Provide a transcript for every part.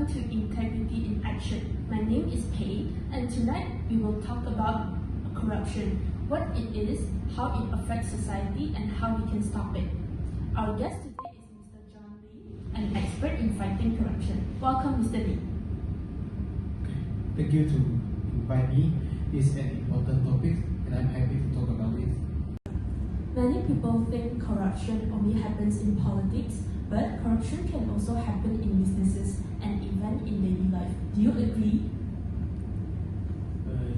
to Integriti in Action. My name is Pei, and tonight we will talk about corruption, what it is, how it affects society, and how we can stop it. Our guest today is Mr. John Lee, an expert in fighting corruption. Welcome, Mr. Lee. Thank you to invite me. It's an important topic, and I'm happy to talk about it. Many people think corruption only happens in politics, but corruption can also happen in businesses and even in daily life. Do you agree?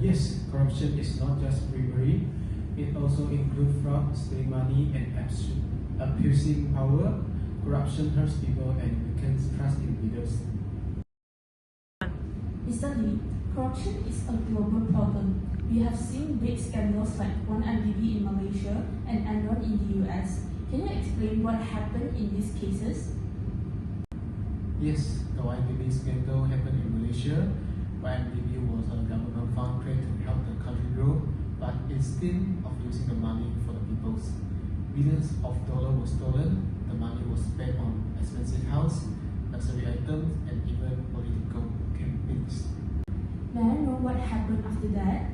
Yes, corruption is not just bribery. It also includes fraud, stealing money, and abusing power. Corruption hurts people and weakens trust in leaders. Mr. Lee, corruption is a global problem. We have seen big scandals like MDB in Malaysia and Enron in the US. Can you explain what happened in these cases? Yes, the MDB scandal happened in Malaysia. MDB was a government fund created to help the country grow, but instead of using the money for the peoples, billions of dollars were stolen. The money was spent on expensive house, luxury items, and even political campaigns. May I know what happened after that?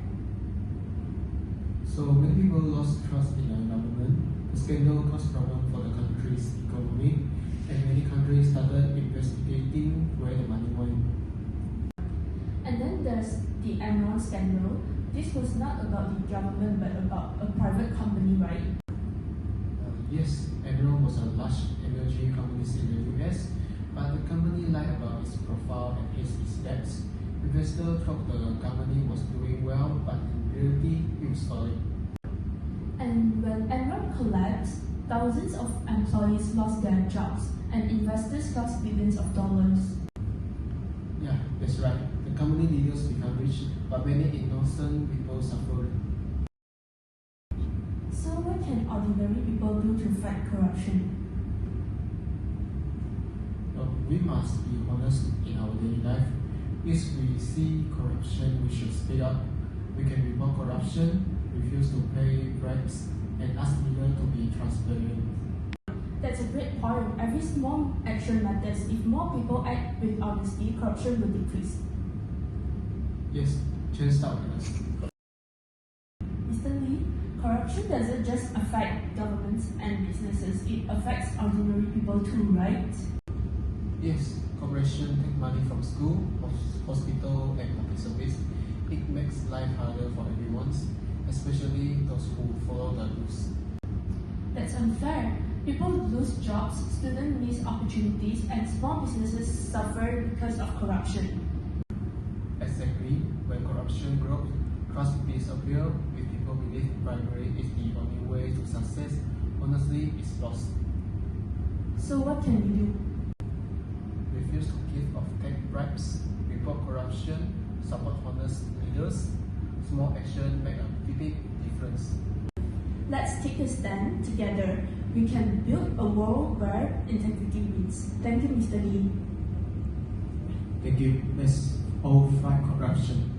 So many people lost trust in the government. The scandal caused problems for the country's economy, and many countries started investigating where the money went. And then there's the Enron scandal. This was not about the government but about a private company, right? Yes, Enron was a large energy company in the US, but the company lied about its profile and hid its debts. Investors thought the company was doing well, but in reality, it was failing. And when Enron collapsed, thousands of employees lost their jobs and investors lost billions of dollars. Yeah, that's right. The company leaders become rich, but many innocent people suffered. So what can ordinary people do to fight corruption? We must be honest in our daily life. If we see corruption, we should speak up. We can report corruption, refuse to pay bribes, and ask leaders to be transparent. That's a great point. Every small action matters. If more people act with honesty, corruption will decrease. Yes, change starts with us. Mr. Lee, corruption doesn't just affect governments and businesses, it affects ordinary people too, right? Yes, corporations take money from school, hospital, and public service. It makes life harder for everyone, especially those who follow the rules. That's unfair. People lose jobs, students miss opportunities, and small businesses suffer because of corruption. Exactly. When corruption grows, trust disappears. If people believe bribery is the only way to success, honestly, it's lost. So what can we do? Refuse to give or take bribes, report corruption, support honest leaders. Small action make a big difference. Let's take a stand together. We can build a world where integrity wins. Thank you, Mr. Lee. Thank you. Let's all fight corruption.